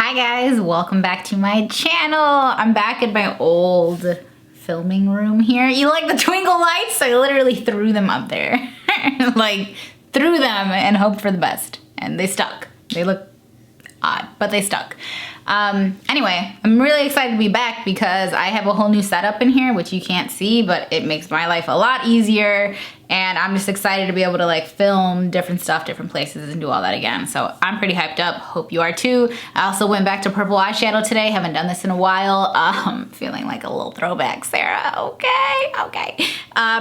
Hi guys, welcome back to my channel. I'm back in my old filming room here. You like the twinkle lights? I literally threw them up there. Like, threw them and hoped for the best. And they stuck. They look odd, but they stuck. Anyway, I'm really excited to be back because I have a whole new setup in here, which you can't see, but it makes my life a lot easier. And I'm just excited to be able to like film different stuff, different places, and do all that again. So I'm pretty hyped up. Hope you are too. I also went back to purple eyeshadow today. Haven't done this in a while. Feeling like a little throwback, Sarah. Okay.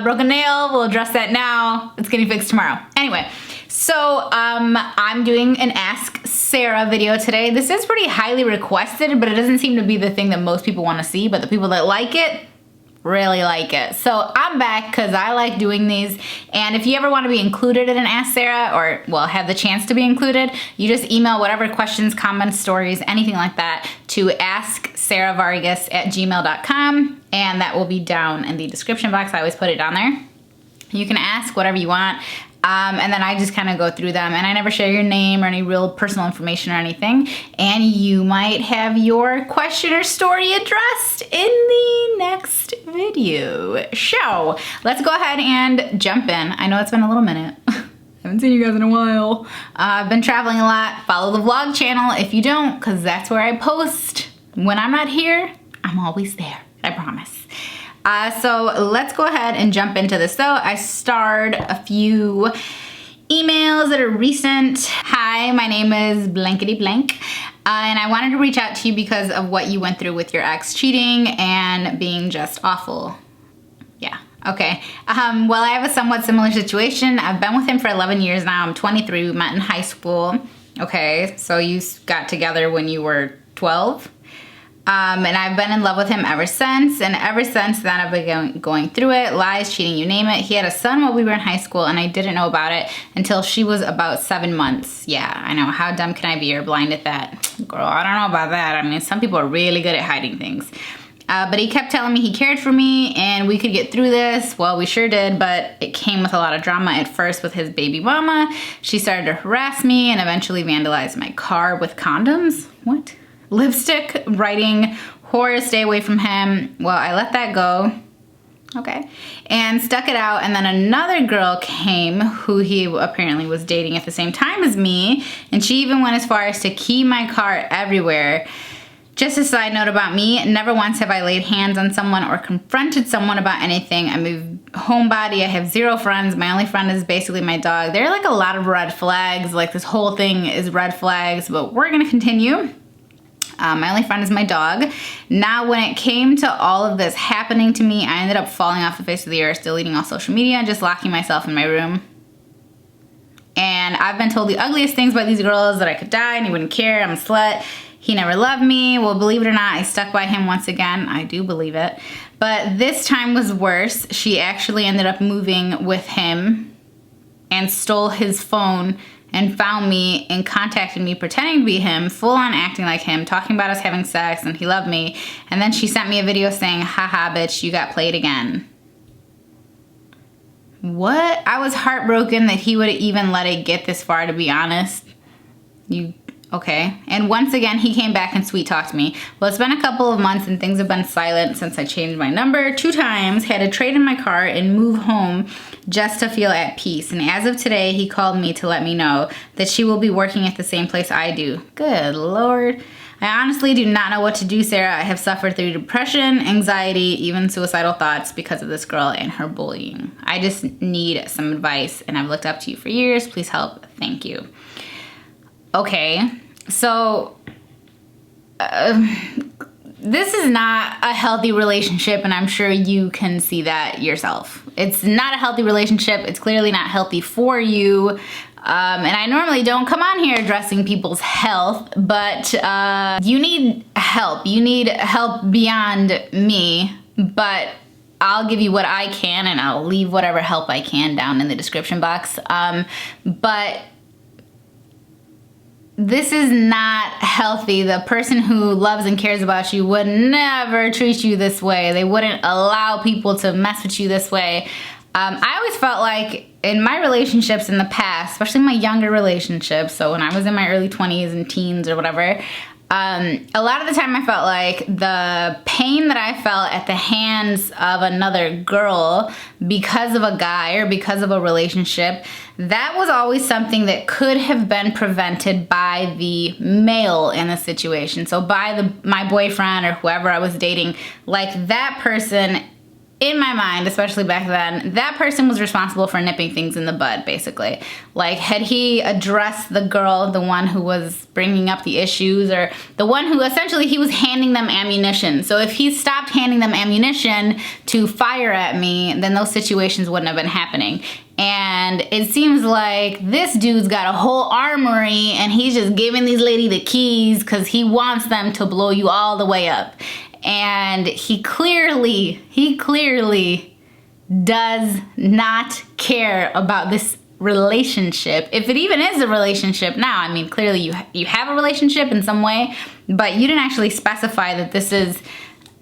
Broken nail, we'll address that now. It's getting fixed tomorrow. Anyway, so I'm doing an Ask Sarah video today. This is pretty highly requested, but it doesn't seem to be the thing that most people want to see, but the people that like it, really like it. So I'm back because I like doing these, and if you ever want to be included in an Ask Sarah, or well, have the chance to be included, you just email whatever questions, comments, stories, anything like that to xxSarah@gmail.com, and that will be down in the description box. I always put it down there. You can ask whatever you want. And then I just kind of go through them, and I never share your name or any real personal information or anything. And you might have your question or story addressed in the next video. So let's go ahead and jump in. I know it's been a little minute. Haven't seen you guys in a while. I've been traveling a lot. Follow the vlog channel if you don't, because that's where I post. When I'm not here, I'm always there. I promise. So let's go ahead and jump into this. So I starred a few emails that are recent. Hi, my name is blankety blank. And I wanted to reach out to you because of what you went through with your ex cheating and being just awful. Yeah, okay. Well, I have a somewhat similar situation. I've been with him for 11 years now. I'm 23, we met in high school. Okay, so you got together when you were 12? And I've been in love with him ever since, and ever since then I've been going through it, lies, cheating, you name it. He had a son while we were in high school, and I didn't know about it until she was about 7 months. Yeah, I know, how dumb can I be or blind at that? Girl, I don't know about that. I mean, some people are really good at hiding things. But he kept telling me he cared for me and we could get through this. Well, we sure did, but it came with a lot of drama at first with his baby mama. She started to harass me and eventually vandalized my car with condoms. What? Lipstick, writing, horror, stay away from him. Well, I let that go. Okay. And stuck it out. And then another girl came who he apparently was dating at the same time as me. And she even went as far as to key my car everywhere. Just a side note about me, never once have I laid hands on someone or confronted someone about anything. I'm a homebody, I have 0 friends. My only friend is basically my dog. There are like a lot of red flags. Like this whole thing is red flags, but we're gonna continue. My only friend is my dog. Now, when it came to all of this happening to me, I ended up falling off the face of the earth, deleting all social media, and just locking myself in my room. And I've been told the ugliest things by these girls, that I could die and he wouldn't care, I'm a slut. He never loved me. Well, believe it or not, I stuck by him once again. I do believe it. But this time was worse. She actually ended up moving with him and stole his phone and found me and contacted me pretending to be him, full on acting like him, talking about us having sex and he loved me. And then she sent me a video saying, haha, bitch, you got played again. What? I was heartbroken that he would even let it get this far, to be honest. Okay. And once again, he came back and sweet talked me. Well, it's been a couple of months and things have been silent since I changed my number 2 times, had to trade in my car and move home just to feel at peace. And as of today, he called me to let me know that she will be working at the same place I do. Good Lord. I honestly do not know what to do, Sarah. I have suffered through depression, anxiety, even suicidal thoughts because of this girl and her bullying. I just need some advice, and I've looked up to you for years. Please help. Thank you. Okay, so this is not a healthy relationship, and I'm sure you can see that yourself. It's not a healthy relationship. It's clearly not healthy for you. And I normally don't come on here addressing people's health, but you need help. You need help beyond me, but I'll give you what I can, and I'll leave whatever help I can down in the description box. But this is not healthy. The person who loves and cares about you would never treat you this way. They wouldn't allow people to mess with you this way. I always felt like in my relationships in the past, especially my younger relationships, so when I was in my early 20s and teens or whatever, A lot of the time I felt like the pain that I felt at the hands of another girl because of a guy or because of a relationship, that was always something that could have been prevented by the male in the situation. So by my boyfriend or whoever I was dating, like that person, in my mind, especially back then, that person was responsible for nipping things in the bud, basically. Like, had he addressed the girl, the one who was bringing up the issues, or the one who essentially he was handing them ammunition. So if he stopped handing them ammunition to fire at me, then those situations wouldn't have been happening. And it seems like this dude's got a whole armory and he's just giving these ladies the keys because he wants them to blow you all the way up. And he clearly does not care about this relationship. If it even is a relationship now, I mean, clearly you have a relationship in some way, but you didn't actually specify that this is,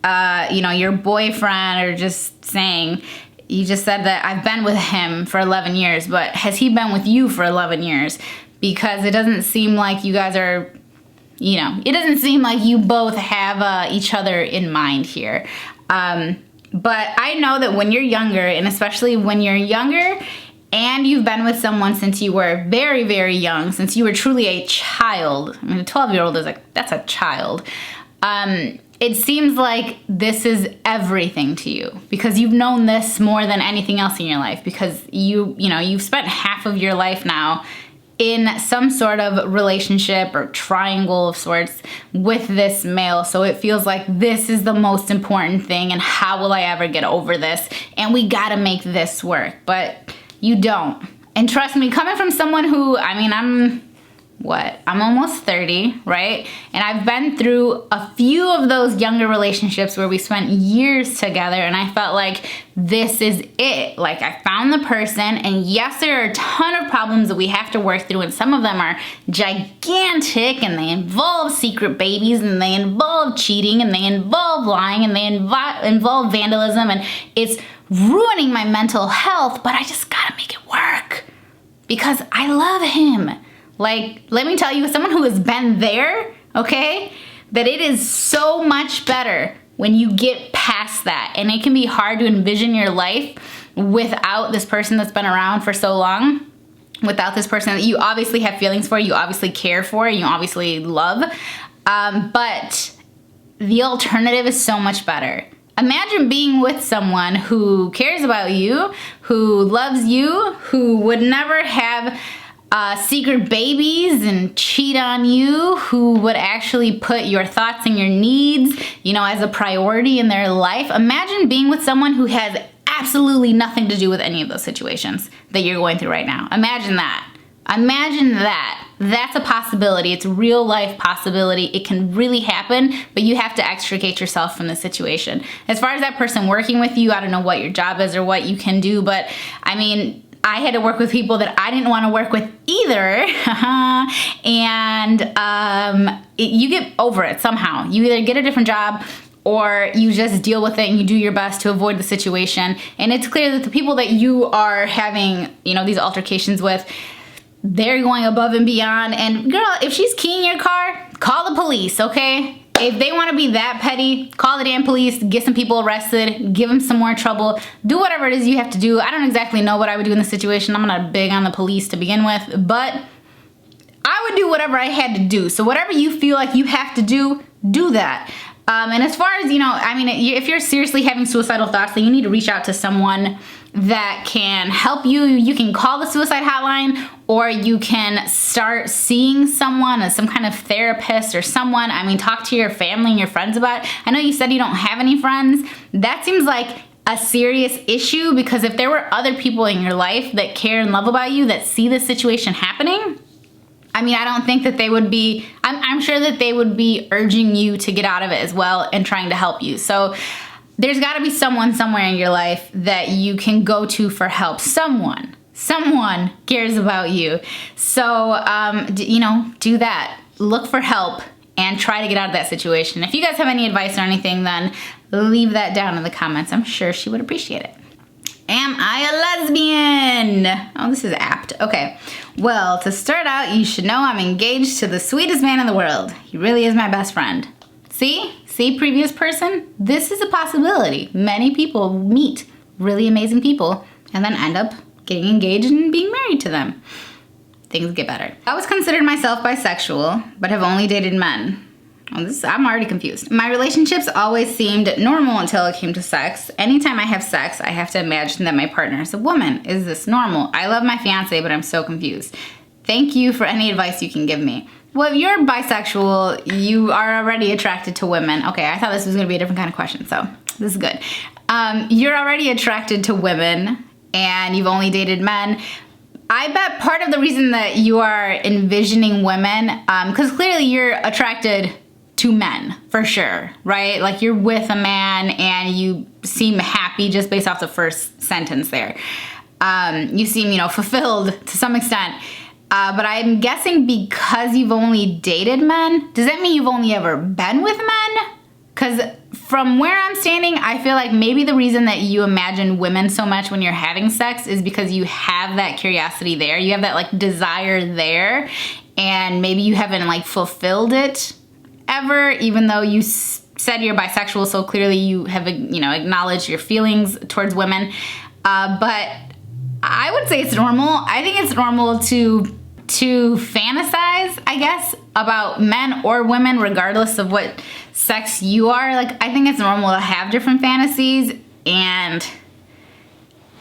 your boyfriend, or just saying, you just said that I've been with him for 11 years, but has he been with you for 11 years? Because it doesn't seem like you guys are, it doesn't seem like you both have each other in mind here. But I know that when you're younger, and especially when you're younger and you've been with someone since you were very, very young, since you were truly a child, I mean, a 12-year-old is that's a child. It seems like this is everything to you because you've known this more than anything else in your life, because you've spent half of your life now in some sort of relationship or triangle of sorts with this male. So it feels like this is the most important thing, and how will I ever get over this? And we gotta make this work, but you don't. And trust me, coming from someone who, I'm almost 30, right? And I've been through a few of those younger relationships where we spent years together, and I felt like this is it. Like, I found the person, and yes, there are a ton of problems that we have to work through, and some of them are gigantic, and they involve secret babies, and they involve cheating, and they involve lying, and they involve vandalism, and it's ruining my mental health, but I just gotta make it work because I love him. Like, let me tell you, as someone who has been there, okay, that it is so much better when you get past that. And it can be hard to envision your life without this person that's been around for so long, without this person that you obviously have feelings for, you obviously care for, you obviously love. But the alternative is so much better. Imagine being with someone who cares about you, who loves you, who would never have secret babies and cheat on you, who would actually put your thoughts and your needs, as a priority in their life. Imagine being with someone who has absolutely nothing to do with any of those situations that you're going through right now. Imagine that. Imagine that. That's a possibility. It's a real life possibility. It can really happen, but you have to extricate yourself from the situation. As far as that person working with you, I don't know what your job is or what you can do, but I had to work with people that I didn't want to work with either. And you get over it somehow. You either get a different job or you just deal with it and you do your best to avoid the situation. And it's clear that the people that you are having, these altercations with, they're going above and beyond. And girl, if she's keying your car, call the police, okay? If they want to be that petty, call the damn police, get some people arrested, give them some more trouble, do whatever it is you have to do. I don't exactly know what I would do in this situation. I'm not big on the police to begin with, but I would do whatever I had to do. So whatever you feel like you have to do that. And as far as, if you're seriously having suicidal thoughts, then you need to reach out to someone that can help you. You can call the suicide hotline, or you can start seeing someone as some kind of therapist or someone. Talk to your family and your friends about it. I know you said you don't have any friends. That seems like a serious issue, because if there were other people in your life that care and love about you, that see this situation happening, I don't think that they would be, I'm sure that they would be urging you to get out of it as well and trying to help you. So there's got to be someone somewhere in your life that you can go to for help. Someone cares about you. So, do that. Look for help and try to get out of that situation. If you guys have any advice or anything, then leave that down in the comments. I'm sure she would appreciate it. Am I a lesbian? Oh, this is apt. Okay. Well, to start out, you should know I'm engaged to the sweetest man in the world. He really is my best friend. See? See, previous person? This is a possibility. Many people meet really amazing people and then end up getting engaged and being married to them. Things get better. I always considered myself bisexual, but have only dated men. Oh, I'm already confused. My relationships always seemed normal until it came to sex. Anytime I have sex, I have to imagine that my partner is a woman. Is this normal? I love my fiance, but I'm so confused. Thank you for any advice you can give me. Well, if you're bisexual, you are already attracted to women. Okay, I thought this was gonna be a different kind of question, so this is good. You're already attracted to women and you've only dated men. I bet part of the reason that you are envisioning women, because clearly you're attracted to men, for sure, right? Like you're with a man and you seem happy just based off the first sentence there. You seem, fulfilled to some extent. But I'm guessing because you've only dated men, does that mean you've only ever been with men? Because from where I'm standing, I feel like maybe the reason that you imagine women so much when you're having sex is because you have that curiosity there. You have that like desire there, and maybe you haven't like fulfilled it ever, even though you said you're bisexual, so clearly you have, acknowledged your feelings towards women. But I would say it's normal. I think it's normal to fantasize, I guess, about men or women, regardless of what sex you are. Like, I think it's normal to have different fantasies, and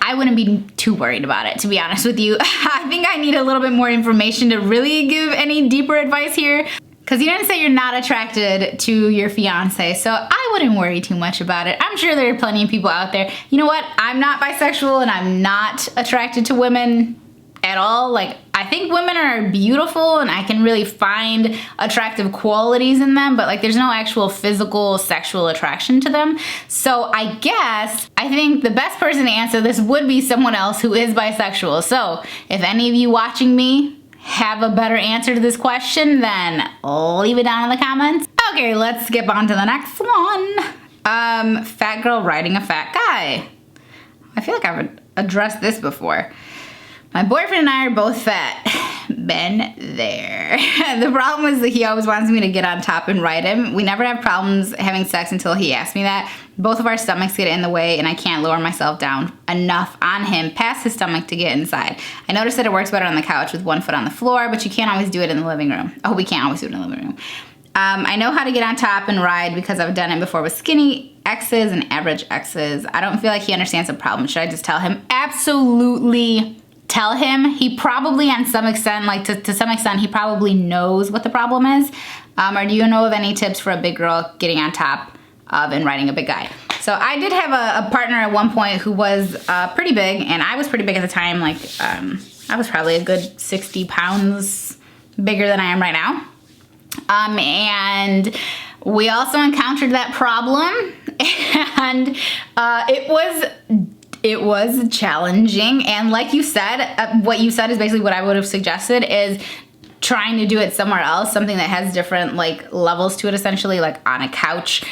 I wouldn't be too worried about it, to be honest with you. I think I need a little bit more information to really give any deeper advice here. Because you didn't say you're not attracted to your fiance, so I wouldn't worry too much about it. I'm sure there are plenty of people out there. You know what? I'm not bisexual and I'm not attracted to women at all. Like, I think women are beautiful and I can really find attractive qualities in them, but like there's no actual physical sexual attraction to them. So I think the best person to answer this would be someone else who is bisexual. So if any of you watching me have a better answer to this question, then leave it down in the comments. Okay, let's skip on to the next one. Fat girl riding a fat guy. I feel like I've addressed this before. My boyfriend and I are both fat. Been there. The problem is that he always wants me to get on top and ride him. We never have problems having sex until he asks me that. Both of our stomachs get in the way and I can't lower myself down enough on him past his stomach to get inside. I noticed that it works better on the couch with one foot on the floor, but you can't always do it in the living room. Oh, we can't always do it in the living room. I know how to get on top and ride because I've done it before with skinny exes and average exes. I don't feel like he understands the problem. Should I just tell him? Absolutely. Tell him. He probably, on some extent, like to some extent, he probably knows what the problem is. Or do you know of any tips for a big girl getting on top of and riding a big guy? So I did have a partner at one point who was pretty big, and I was pretty big at the time. Like I was probably a good 60 pounds bigger than I am right now. And we also encountered that problem, and it was challenging. And like you said, what you said is basically what I would have suggested, is trying to do it somewhere else, something that has different like levels to it, essentially, like on a couch,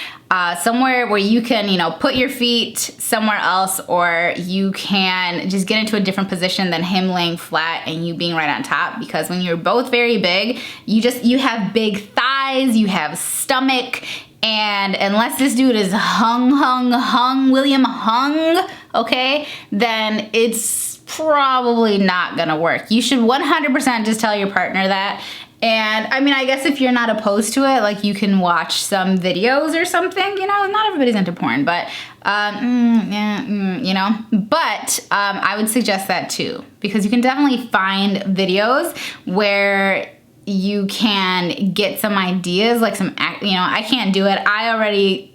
somewhere where you can, put your feet somewhere else, or you can just get into a different position than him laying flat and you being right on top. Because when you're both very big, you have big thighs, you have stomach, and unless this dude is William Hung, okay, then it's probably not gonna work. You should 100% just tell your partner that. And I mean, I guess if you're not opposed to it, like you can watch some videos or something, not everybody's into porn, but, but I would suggest that too, because you can definitely find videos where you can get some ideas, like I can't do it. I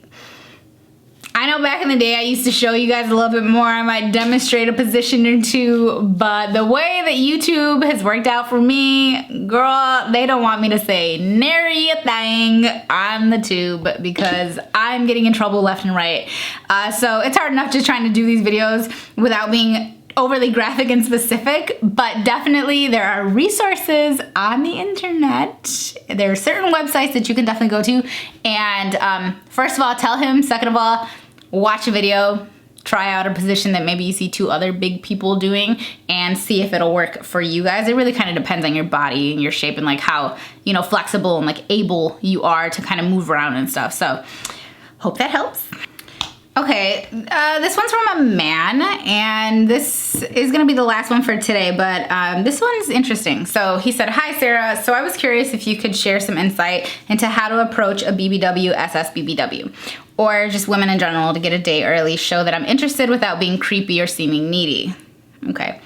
know back in the day I used to show you guys a little bit more. I might demonstrate a position or two, but the way that YouTube has worked out for me, girl, they don't want me to say nary a thing on the tube because I'm getting in trouble left and right. So it's hard enough just trying to do these videos without being overly graphic and specific, but definitely there are resources on the internet. There are certain websites that you can definitely go to, and first of all, tell him. Second of all, watch a video, try out a position that maybe you see 2 other big people doing and see if it'll work for you guys. It really kind of depends on your body and your shape and like how, you know, flexible and like able you are to kind of move around and stuff. So hope that helps. Okay, this one's from a man, and this is gonna be the last one for today, but this one's interesting. So he said, "Hi Sarah, so I was curious if you could share some insight into how to approach a BBW, SSBBW, or just women in general to get a date or at least show that I'm interested without being creepy or seeming needy." Okay.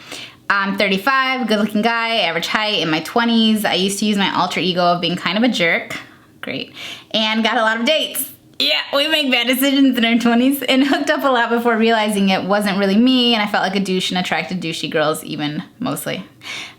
I'm 35, good looking guy, average height, in my 20s. I used to use my alter ego of being kind of a jerk. Great. And got a lot of dates. Yeah, we make bad decisions in our 20s and hooked up a lot before realizing it wasn't really me, and I felt like a douche and attracted douchey girls even, mostly.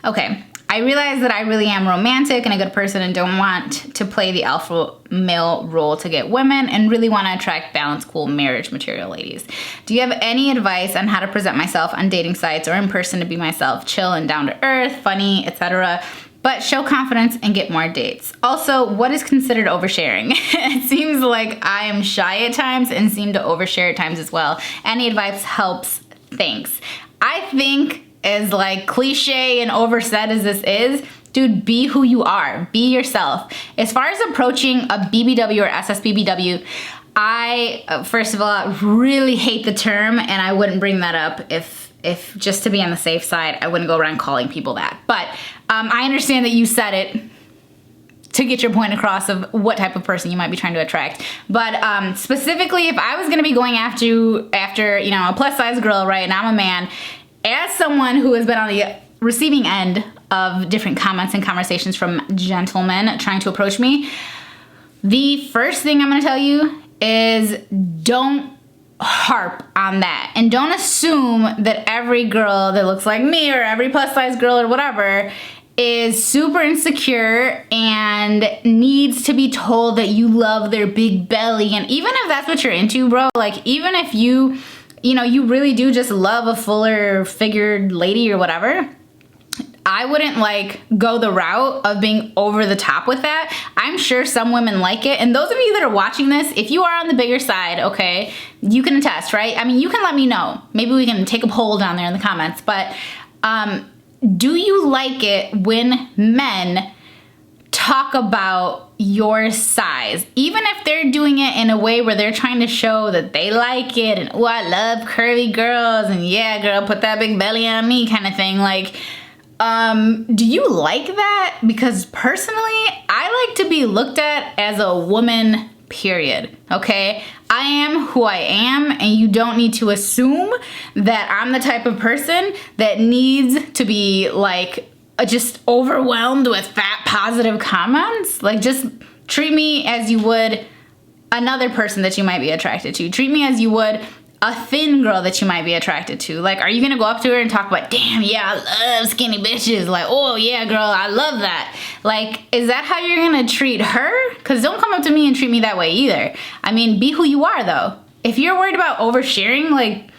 Okay, I realized that I really am romantic and a good person and don't want to play the alpha male role to get women and really want to attract balanced, cool marriage material ladies. Do you have any advice on how to present myself on dating sites or in person to be myself, chill and down to earth, funny, etc., but show confidence and get more dates? Also, what is considered oversharing? It seems like I am shy at times and seem to overshare at times as well. Any advice helps, thanks. I think, as like cliche and oversaid as this is, dude, be who you are, be yourself. As far as approaching a BBW or SSBBW, I, first of all, really hate the term and I wouldn't bring that up if just to be on the safe side, I wouldn't go around calling people that. But I understand that you said it to get your point across of what type of person you might be trying to attract. But specifically, if I was gonna be going after you know, a plus size girl, right, and I'm a man, as someone who has been on the receiving end of different comments and conversations from gentlemen trying to approach me, the first thing I'm gonna tell you is don't harp on that, and don't assume that every girl that looks like me or every plus size girl or whatever is super insecure and needs to be told that you love their big belly. And even if that's what you're into, bro, like even if you know, you really do just love a fuller figured lady or whatever, I wouldn't like go the route of being over the top with that. I'm sure some women like it. And those of you that are watching this, if you are on the bigger side, okay, you can attest, right? I mean, you can let me know. Maybe we can take a poll down there in the comments. But do you like it when men talk about your size, even if they're doing it in a way where they're trying to show that they like it and, oh, I love curvy girls and yeah, girl, put that big belly on me kind of thing? Like, do you like that? Because personally, I like to be looked at as a woman, period, okay? I am who I am, and you don't need to assume that I'm the type of person that needs to be like just overwhelmed with fat positive comments. Like, just treat me as you would another person that you might be attracted to. Treat me as you would a thin girl that you might be attracted to. Like, are you gonna go up to her and talk about, damn, yeah, I love skinny bitches. Like, oh yeah, girl, I love that. Like, is that how you're gonna treat her? Because don't come up to me and treat me that way either. I mean, be who you are though. If you're worried about oversharing, like,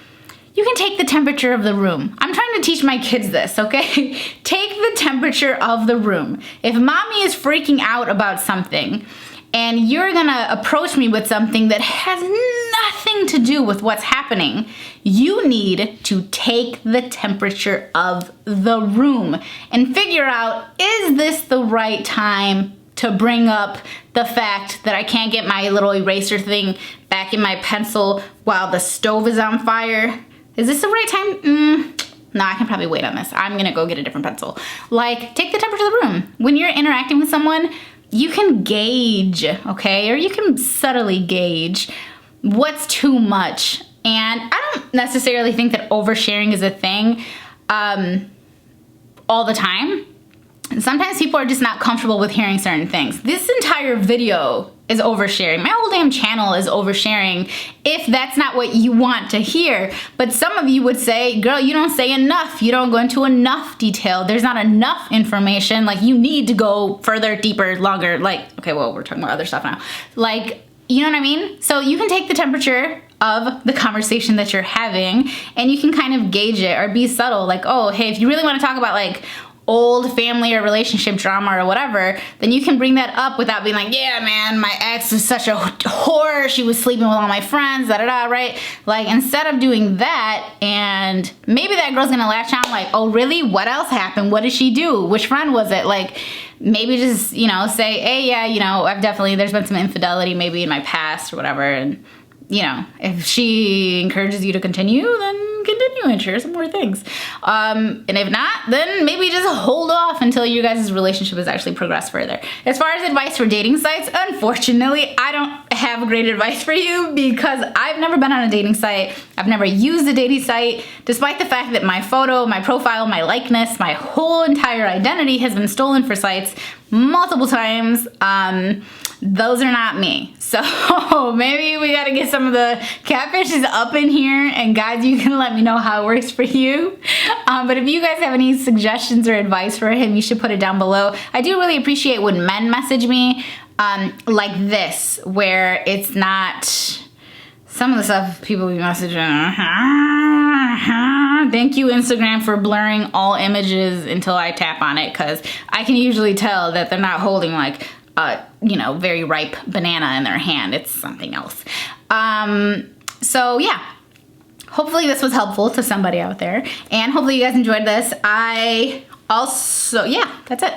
you can take the temperature of the room. I'm trying to teach my kids this, okay? Take the temperature of the room. If mommy is freaking out about something, and you're gonna approach me with something that has nothing to do with what's happening, you need to take the temperature of the room and figure out, is this the right time to bring up the fact that I can't get my little eraser thing back in my pencil while the stove is on fire? Is this the right time? No, I can probably wait on this. I'm gonna go get a different pencil. Like, take the temperature of the room. When you're interacting with someone, you can gauge, okay? Or you can subtly gauge what's too much. And I don't necessarily think that oversharing is a thing all the time. Sometimes people are just not comfortable with hearing certain things. This entire video is oversharing. My whole damn channel is oversharing if that's not what you want to hear. But some of you would say, girl, you don't say enough. You don't go into enough detail. There's not enough information. Like, you need to go further, deeper, longer. Like, okay, well, we're talking about other stuff now. Like, you know what I mean? So you can take the temperature of the conversation that you're having and you can kind of gauge it or be subtle. Like, oh, hey, if you really want to talk about like old family or relationship drama or whatever, then you can bring that up without being like, yeah, man, my ex is such a whore. She was sleeping with all my friends, da da da, right? Like, instead of doing that, and maybe that girl's gonna latch on like, oh, really? What else happened? What did she do? Which friend was it? Like, maybe just, you know, say, hey, yeah, you know, there's been some infidelity maybe in my past or whatever, and you know, if she encourages you to continue, then continue and share some more things. And if not, then maybe just hold off until you guys' relationship has actually progressed further. As far as advice for dating sites, unfortunately, I don't have great advice for you because I've never been on a dating site. I've never used a dating site, despite the fact that my photo, my profile, my likeness, my whole entire identity has been stolen for sites multiple times. Those are not me. So maybe we gotta get some of the catfishes up in here, and guys, you can let me know how it works for you. But if you guys have any suggestions or advice for him, you should put it down below. I do really appreciate when men message me like this, where it's not some of the stuff people be messaging. Thank you, Instagram, for blurring all images until I tap on it, because I can usually tell that they're not holding like you know, very ripe banana in their hand. It's something else. So yeah, hopefully this was helpful to somebody out there, and hopefully you guys enjoyed this. Yeah, that's it.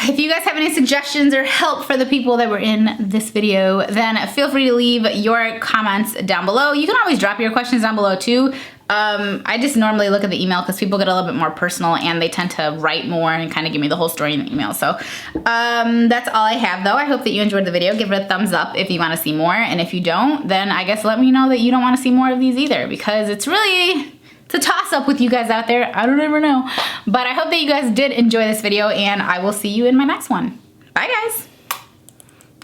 If you guys have any suggestions or help for the people that were in this video, then feel free to leave your comments down below. You can always drop your questions down below too. I just normally look at the email because people get a little bit more personal and they tend to write more and kind of give me the whole story in the email. So that's all I have though. I hope that you enjoyed the video. Give it a thumbs up if you want to see more. And if you don't, then I guess let me know that you don't want to see more of these either, because it's a toss up with you guys out there. I don't ever know. But I hope that you guys did enjoy this video, and I will see you in my next one. Bye guys.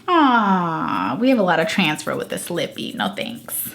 Aww, we have a lot of transfer with this lippy. No thanks.